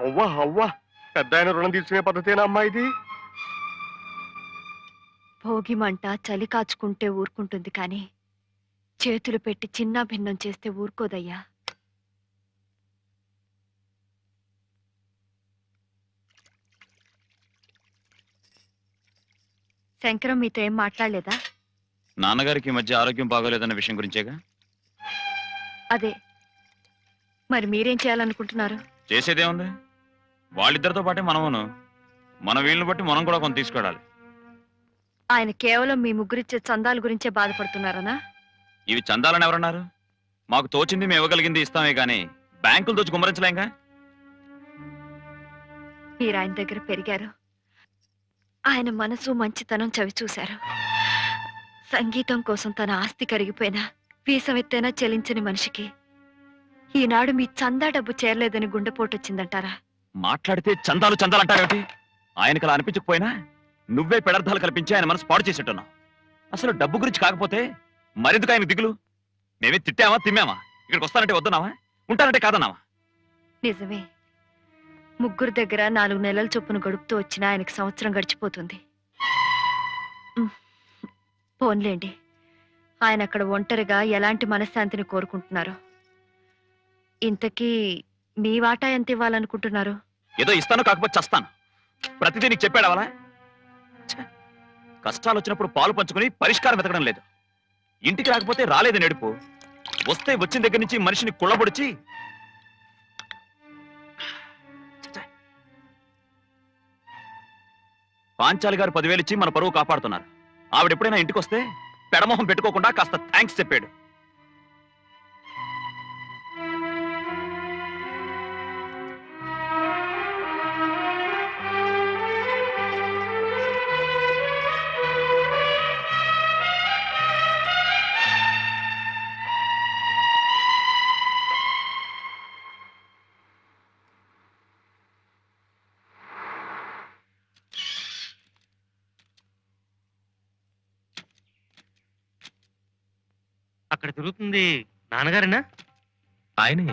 అవ్వా అవ్వా, పెద్ద ఆయన రుణం తీసుకునే పద్ధతేనా అమ్మా ఇది? భోగి మంట చలి కాచుకుంటే ఊరుకుంటుంది కానీ చేతులు పెట్టి చిన్న భిన్నం చేస్తే ఊరుకోదయ్యా. శంకరం మీతో ఏం మాట్లాడలేదా? నాన్నగారికి ఈ మధ్య ఆరోగ్యం బాగోలేదన్న విషయం గురించేగా. అదే, మరి మీరేం చేయాలనుకుంటున్నారు? చేసేదేముంది, వాళ్ళిద్దరితో పాటే మనమును. మన వీళ్ళని బట్టి మనం కూడా కొంత తీసుకోవాలి. ఆయన కేవలం మీ ముగ్గురిచ్చే చందాల గురించే బాధపడుతున్నారనా? ఇవి చందాలని ఎవరన్నారు? మాకు తోచింది మేము ఇవ్వగలిగింది ఇస్తామే గానీ బ్యాంకులు దోచి గుమ్మరించలేంగా. మీరు ఆయన దగ్గర పెరిగారు, ఆయన మనసు మంచితనం చవి చూశారు. సంగీతం కోసం తన ఆస్తి కరిగిపోయినా వీసమెత్తైనా చెలించని మనిషికి ఈనాడు మీ చందా డబ్బు చేరలేదని గుండెపోటు వచ్చిందంటారా? మాట్లాడితే చందాలు చందాలు అంటారేమిటి? ఆయనకు అలా అనిపించకపోయినా నువ్వే పెడర్థాలు కల్పించి ఆయన మనసు పాడు చేసేట్టున్నావు. అసలు డబ్బు గురించి కాకపోతే మరెందుకు ఆయన దిగులు? మేమే తిట్టామా తిమ్మామా? ఇక్కడికి వస్తానంటే వద్దున్నావా, ఉంటానంటే కాదన్నావా? నిజమే, ముగ్గురు దగ్గర 4 నెలల చొప్పున గడుపుతూ వచ్చిన ఆయనకి సంవత్సరం గడిచిపోతుంది. పోన్లేండి, ఆయన అక్కడ ఒంటరిగా ఎలాంటి మనశ్శాంతిని కోరుకుంటున్నారు? ఇంతకీ మీ వాటా ఎంత ఇవ్వాలనుకుంటున్నారు? ఏదో ఇస్తాను, కాకపోతే చస్తాను. ప్రతిదీ నీకు చెప్పాడవలా? కష్టాలు వచ్చినప్పుడు పాలు పంచుకుని పరిష్కారం వెతకడం లేదు. ఇంటికి రాకపోతే రాలేదు నడుపు, వస్తే వచ్చిన దగ్గర నుంచి మనిషిని కుళ్ళబొడిచి పాంచాలి గారు 10,000 ఇచ్చి మన పరువు కాపాడుతున్నారు. ఆవిడ ఎప్పుడైనా ఇంటికి వస్తే పెడమొహం పెట్టుకోకుండా కాస్త థ్యాంక్స్ చెప్పాడు. అక్కడ తిరుగుతుంది నాన్నగారేనా? ఆయనే.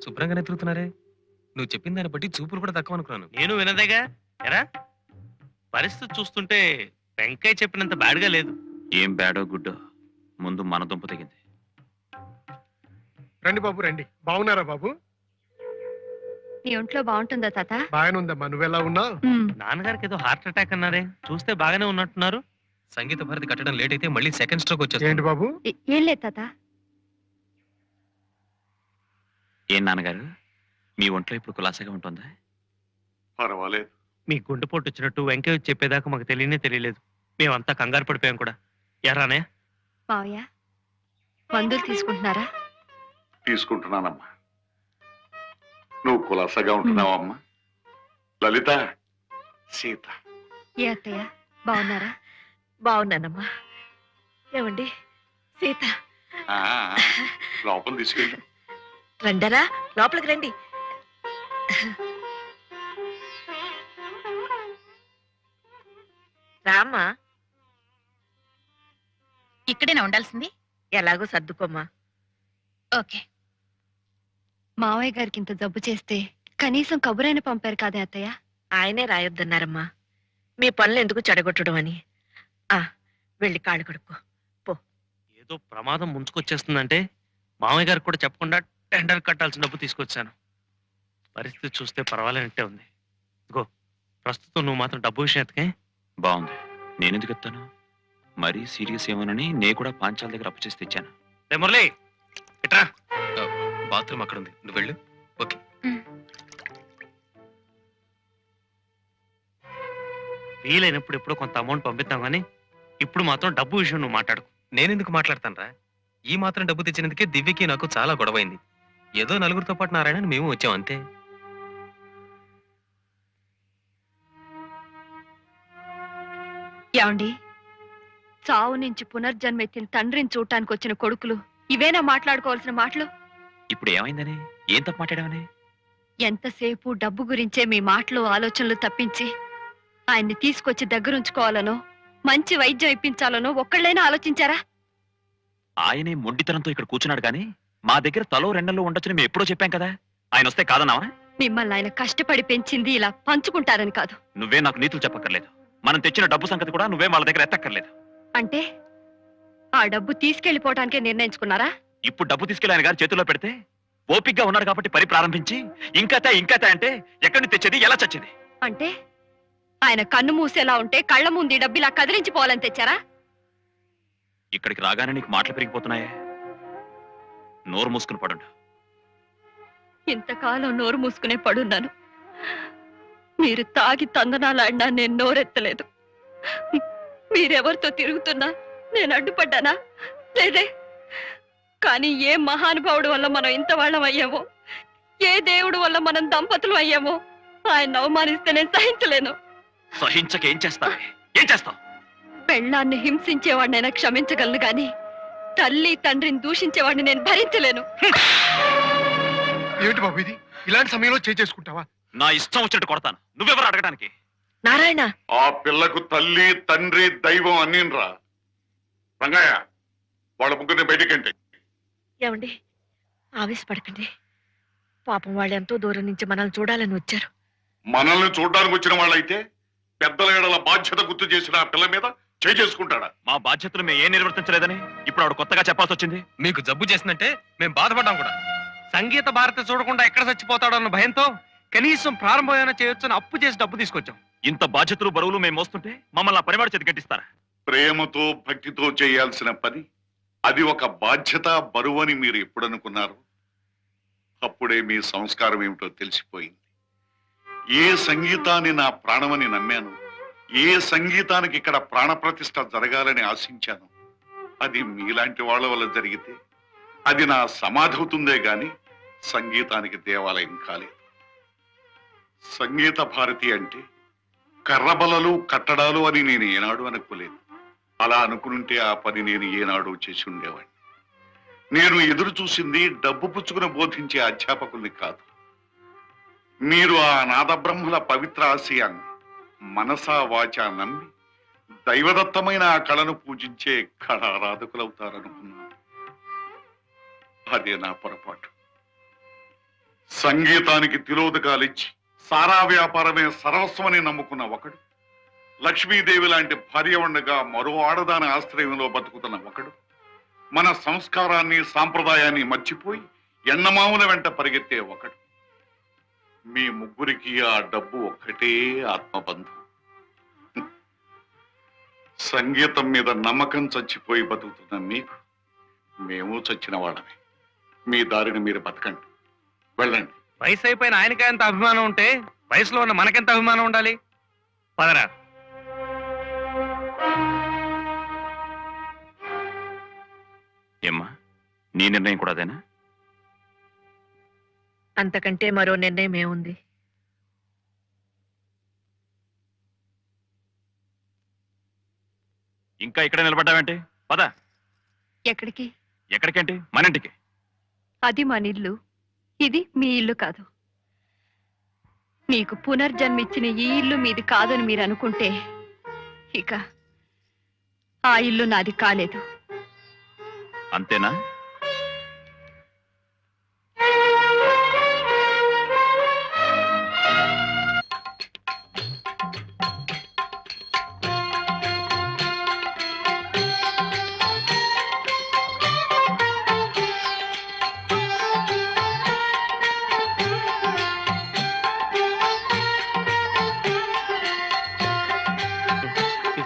శుభ్రంగానే తిరుగుతున్నారే. నువ్వు చెప్పిన దాన్ని బట్టి చూపులు కూడా తక్కువ అనుకున్నాను. నేను వినదేగా. ఎరా, పరిస్థితి చూస్తుంటే వెంకయ్య చెప్పినంత బ్యాడ్గా లేదు. ఏం బ్యాడో గుడ్డో ముందు మన దుంప తెగింది. రండి బాబు రండి. బాగున్నారా బాబు? నీ ఒంట్లో బాగుంటుందా తాత? బాగానుందమ్మా, నువ్వెలా ఉన్నావు? నాన్నగారికి ఏదో హార్ట్ అటాక్ అన్నారే, చూస్తే బాగానే ఉన్నట్టున్నారు. సంగీత భారతి కట్టడం లేట్ అయితే మళ్ళీ సెకండ్ స్ట్రోక్ ఏంటి వచ్చేస్తుంది. బాబు? ఏం లేదు తాత. ఏం నాన్నగారు, మీ ఒంట్లో ఇప్పుడు కులాసగా ఉంటుందా? పర్వాలేదు. మీ గుండెపోటు వచ్చినట్టు వెంకయ్య వచ్చి చెప్పేదాకా మాకు తెలియలేదు. మేమంతా కంగారు పడిపోయాం కూడా. ఎరానే మావయ్య, మందులు తీసుకుంటున్నారా? తీసుకుంటున్నానమ్మా. నువ్వు కులాసగా ఉంటున్నావమ్మా. లలిత, సీత. ఏ అత్తయ్య, బాగున్నారా? బాగున్నానమ్మా. ఏమండి సీత, లోపల తీసుకెళ్ళి. రండరా, లోపలికి రండి. రామ్మా, ఇక్కడేనా ఉండాల్సింది? ఎలాగో సర్దుకోమ్మా. ఓకే. మావయ్య గారికి ఇంత జబ్బు చేస్తే కనీసం కబురైన పంపారు కాదే అత్తయ్య? ఆయనే రాయొద్దన్నారమ్మా, మీ పనులు ఎందుకు చెడగొట్టడం అని. వెళ్ళి కాళ్ళు కడుక్కో పో. ఏదో ప్రమాదం ముంచుకొచ్చేస్తుందంటే మామయ్య గారికి కూడా చెప్పకుండా టెండర్ కట్టాల్సిన డబ్బు తీసుకొచ్చాను. పరిస్థితి చూస్తే పర్వాలేనట్టే ఉంది. ఇదిగో, ప్రస్తుతం నువ్వు మాత్రం డబ్బు విషయం ఎత్తకే. బాగుంది, నేనెందుకు ఎత్తాను? మరీ సీరియస్ ఏమోనని నే కూడా పాంచాల దగ్గర అప్పు చేసి తెచ్చాను. రే మురళి, ఇట్రా. బాత్రూమ్ అక్కడ ఉంది, నువ్వు వెళ్ళు. ఓకే. వీలైనప్పుడు ఎప్పుడో కొంత అమౌంట్ పంపిద్దాం కానీ ఇప్పుడు మాత్రం డబ్బు విషయం నువ్వు మాట్లాడుకో. నేనెందుకు మాట్లాడతానరా? ఈ మాత్రం డబ్బు తెచ్చినందుకే దివ్యకి నాకు చాలా గొడవైంది. ఏదో నలుగురితో పాటు నారాయణ మేము వచ్చాం అంతే. ఏమండి, చావు నుంచి పునర్జన్మెత్తిన తండ్రిని చూడటానికి వచ్చిన కొడుకులు ఇవేనా మాట్లాడుకోవాల్సిన మాటలు? ఇప్పుడు ఏమైందని? ఏం తప్పు మాట్లాడామని? ఎంతసేపు డబ్బు గురించే మీ మాటలు ఆలోచనలు తప్పించి ఆయన్ని తీసుకొచ్చి దగ్గరుంచుకోవాలనో మంచి వైద్యం ఇప్పించాలనో ఒక్కళ్ళైనా ఆలోచించారా? ఆయనే మొండితనంతో ఇక్కడ కూర్చున్నాడు కానీ మా దగ్గర తలో రెండల్లో ఉండొచ్చని మేము ఎప్పుడో చెప్పాం కదా. ఆయన వస్తే కాదన్నావా? మిమ్మల్ని ఆయన కష్టపడి పెంచింది ఇలా పంచుకుంటారని కాదు. నువ్వే నాకు నీతులు చెప్పక్కర్లేదు. మనం తెచ్చిన డబ్బు సంగతి కూడా నువ్వే వాళ్ళ దగ్గర ఎత్తక్కర్లేదు. అంటే ఆ డబ్బు తీసుకెళ్లిపోవటానికే నిర్ణయించుకున్నారా? ఇప్పుడు డబ్బు తీసుకెళ్లి ఆయన గారి చేతుల్లో పెడితే ఓపిగ్గా ఉన్నాడు కాబట్టి పని ప్రారంభించి ఇంకతే అంటే ఎక్కడి నుంచి తెచ్చేది, ఎలా చచ్చేది? అంటే ఆయన కన్ను మూసేలా ఉంటే కళ్ళ ముందు ఈ డబ్బు ఇలా కదిలించిపోవాలని తెచ్చారా? ఇక్కడికి రాగానే నీకు మాటలు పెరిగిపోతున్నాయే. నోరు మూసుకుని పడుండు. ఇంతకాలం నోరు మూసుకునే పడున్నాను. మీరు తాగి తందనాలాడినా నేను నోరెత్తలేదు. మీరెవరితో తిరుగుతున్నా నేను అడ్డుపడ్డానా? లేదే. కానీ ఏ మహానుభావుడు వల్ల మనం ఇంత వాళ్ళం అయ్యామో, ఏ దేవుడు వల్ల మనం దంపతులు అయ్యామో ఆయన అవమానిస్తే నేను సహించలేను. సహించక ఏం చేస్తావే? ఏం చేస్తావు? పెళ్ళాన్ని హింసించేవాడినైనా క్షమించగలను గాని తల్లి తండ్రిని దూషించేవాడిని నేను భరించలేను. ఏమిటి బాబు ఇది? ఇలాంటి సమయంలో చేసుకుంటావా? నా ఇష్టం వచ్చినట్టు కొడతాను. నువ్వెవరు అడగడానికి? నారాయణ, ఆ పిల్లకు తల్లి తండ్రి దైవం అన్నిన్రా. రంగయ్య, వాళ్ళ ముగ్గురిని బయటికంటే. ఏమండి, ఆవేశపడకండి. పాపం వాళ్ళు ఎంతో దూరం నుంచి మనల్ని చూడాలని వచ్చారు. మనల్ని చూడడానికి వచ్చిన వాళ్ళైతే పెద్దల ఏడల బాధ్యత గుర్తు చేసిన ఆ పిల్ల మీద చేసుకుంటాడా? మా బాధ్యతలు మేము ఏం నిర్వర్తించలేదని ఇప్పుడు ఆవిడ కొత్తగా చెప్పాల్సి వచ్చింది. మీకు జబ్బు చేసినట్టే మేము బాధపడ్డాం కూడా. సంగీత భారతి చూడకుండా ఎక్కడ చచ్చిపోతాడో అన్న భయంతో కనీసం ప్రారంభమైనా చేయొచ్చని అప్పు చేసి డబ్బు తీసుకొచ్చాం. ఇంత బాధ్యతలు బరువులు మేము మోస్తుంటే మమ్మల్ని ఆ పనివాడి చేతి కట్టిస్తారా? ప్రేమతో భక్తితో చేయాల్సిన పని అది ఒక బాధ్యత బరువు అని మీరు ఎప్పుడనుకున్నారు? అప్పుడే మీ సంస్కారం ఏమిటో తెలిసిపోయింది. ఏ సంగీతాన్ని నా ప్రాణమని నమ్మాను, ఏ సంగీతానికి ఇక్కడ ప్రాణప్రతిష్ఠ జరగాలని ఆశించాను, అది మీలాంటి వాళ్ళ వల్ల జరిగితే అది నా సమాధి అవుతుందే గాని సంగీతానికి దేవాలయం కాలేదు. సంగీత భారతి అంటే కర్రబలలు కట్టడాలు అని నేను ఏనాడు అనుకోలేదు. అలా అనుకుంటే ఆ పని నేను ఏనాడు చేసి ఉండేవాడిని. నేను ఎదురు చూసింది డబ్బు పుచ్చుకుని బోధించే అధ్యాపకుల్ని కాదు. మీరు ఆ నాదబ్రహ్మల పవిత్ర ఆశయాన్ని మనసా వాచా నమ్మి దైవదత్తమైన ఆ కళను పూజించే కళారాధకులవుతారనుకున్నాను. అదే నా పొరపాటు. సంగీతానికి తిలోదకాలిచ్చి సారా వ్యాపారమే సర్వస్వమని నమ్ముకున్న ఒకడు, లక్ష్మీదేవి లాంటి భార్య ఉండగా మరో ఆడదాని ఆశ్రయంలో బతుకుతున్న ఒకడు, మన సంస్కారాన్ని సాంప్రదాయాన్ని మర్చిపోయి ఎండమావుల వెంట పరిగెత్తే ఒకడు. మీ ముగ్గురికి ఆ డబ్బు ఒక్కటే ఆత్మబంధం. సంగీతం మీద నమ్మకం చచ్చిపోయి బతుకుతున్న మీకు మేము చచ్చిన వాళ్ళమే. మీ దారిని మీరు బతకండి, వెళ్ళండి. వయసు అయిపోయిన ఆయనకి ఎంత అభిమానం ఉంటే వయసులో ఉన్న మనకెంత అభిమానం ఉండాలి? పదరా. ఏమ్మా, నీ నిర్ణయం కూడా అదేనా? అంతకంటే మరో నిర్ణయం ఏముంది? ఇంకా ఇక్కడ నిలబడ్డావేంటి? పద. ఎక్కడికి? ఎక్కడికేంటి? మన ఇంటికి. అది మన ఇల్లు, ఇది మీ ఇల్లు కాదు. మీకు పునర్జన్మిచ్చిన ఈ ఇల్లు మీది కాదని మీరు అనుకుంటే ఇక ఆ ఇల్లు నాది కాలేదు. అంతేనా?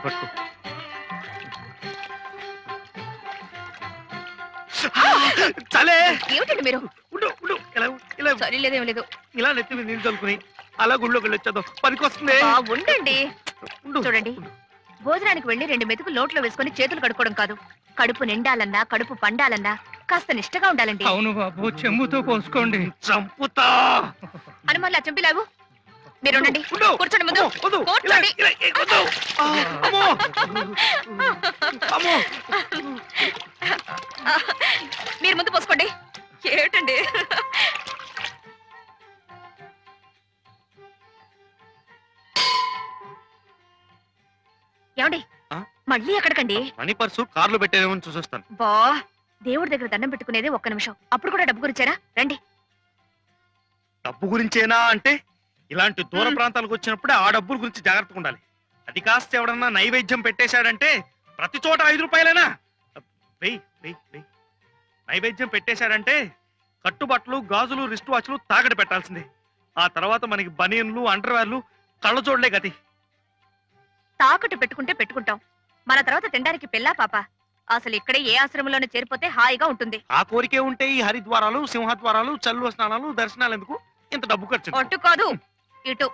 పట్టుకో. చలే. ఏమిటండి మీరు? ఉండు ఉండు. ఇలా సరే లేదేం లేదు. ఇలా నెత్తి మీద నీళ్ళు చల్లుకుని అలా గుళ్ళోకి వెళ్ళొచ్చేద్దాం. పనికొస్తుంది. ఉండండి. ఉండు. చూడండి, భోజనానికి వెళ్ళి 2 మెతుకు నోట్లో వేసుకొని చేతులు కడుక్కోవడం కాదు. కడుపు నిండాలన్నా కడుపు పండాలన్నా కాస్త నిష్టగా ఉండాలండి. అవును బాబు, చెంబుతో పోసుకోండి. చంపుతా. హనుమాన్లా చంపిలావు. మీరు ఉండండి. ఉండు. కూర్చోండి ముందు. వద్దు. కూర్చోండి. వద్దు. అమ్మో. అమ్మో. మీరు ముందు పోసుకోండి. ఏమిటండి? ఏమండి, మళ్ళీ ఎక్కడికండి? మనీ పర్సు కార్లో పెట్టేదేమో చూసొస్తాను. బా, దేవుడి దగ్గర దండం పెట్టుకునేది 1 నిమిషం. అప్పుడు కూడా డబ్బు గురించారా? రండి. డబ్బు గురించేనా అంటే ఇలాంటి దూర ప్రాంతాలకు వచ్చినప్పుడే ఆ డబ్బుల గురించి జాగ్రత్తగా ఉండాలి. అది కాస్త ఎవడన్నా నైవేద్యం పెట్టేశాడంటే ప్రతి చోట 5 రూపాయలేనా? వెయ్యి వెయ్యి వెయ్యి. నైవేద్యం పెట్టేశాడంటే కట్టుబట్టలు, గాజులు, రిస్ట్ వాచ్లు తాకట్టు పెట్టాల్సిందే. ఆ తర్వాత మనకి బనియన్లు, అండర్వేర్లు, కళ్ళజోడ్లే గతి. తాకట్టు పెట్టుకుంటే పెట్టుకుంటాం, మన తర్వాత తినడానికి పెళ్ళా పాప? అసలు ఇక్కడే ఏ ఆశ్రమంలోనే చేరిపోతే హాయిగా ఉంటుంది. ఆ కోరికే ఉంటే ఈ హరిద్వారాలు, సింహద్వారాలు, చల్లు స్నానాలు, దర్శనాలు ఎందుకు ఇంత డబ్బు ఖర్చు? అటు కాదు ఇటు.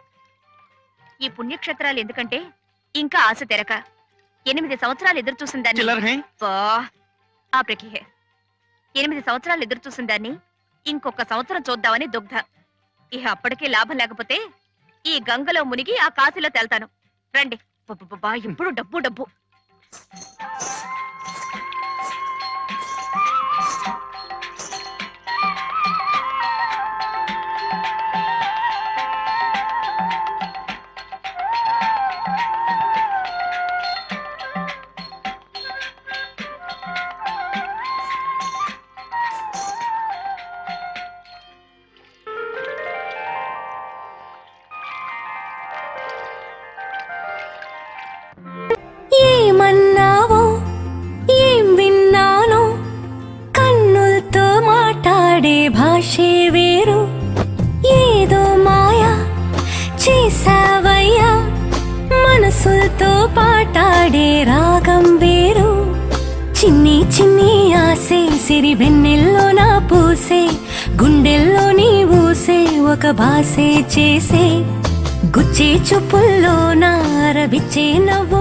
ఈ పుణ్యక్షేత్రాలు ఎందుకంటే ఇంకా ఆశ తెరక 8 సంవత్సరాలు ఎదురు చూసిన దాన్ని చిల్లర హే? ఆ ప్రకిహే 8 సంవత్సరాలు ఎదురు చూసిన దాన్ని ఇంకొక సంవత్సరం చూద్దామని దుగ్ధ. ఇహ అప్పటికే లాభం లేకపోతే ఈ గంగలో మునిగి ఆ కాశీలో తేల్తాను. రండి. ఎప్పుడు డబ్బు డబ్బు. ఏమన్నావో ఏం విన్నానో, కన్నులతో మాట్లాడే భాషే వేరు. ఏదో మాయా చేసావయ్యా, మనసులతో పాటాడే రాగం వేరు. చిన్ని చిన్ని ఆసే సిరి వెన్నెల్లో నా పూసే, గుండెల్లో నీ ఊసే ఒక భాసే చేసే. గుచ్చే చూపుల్లో నా రవిచ్చే నవ్వు.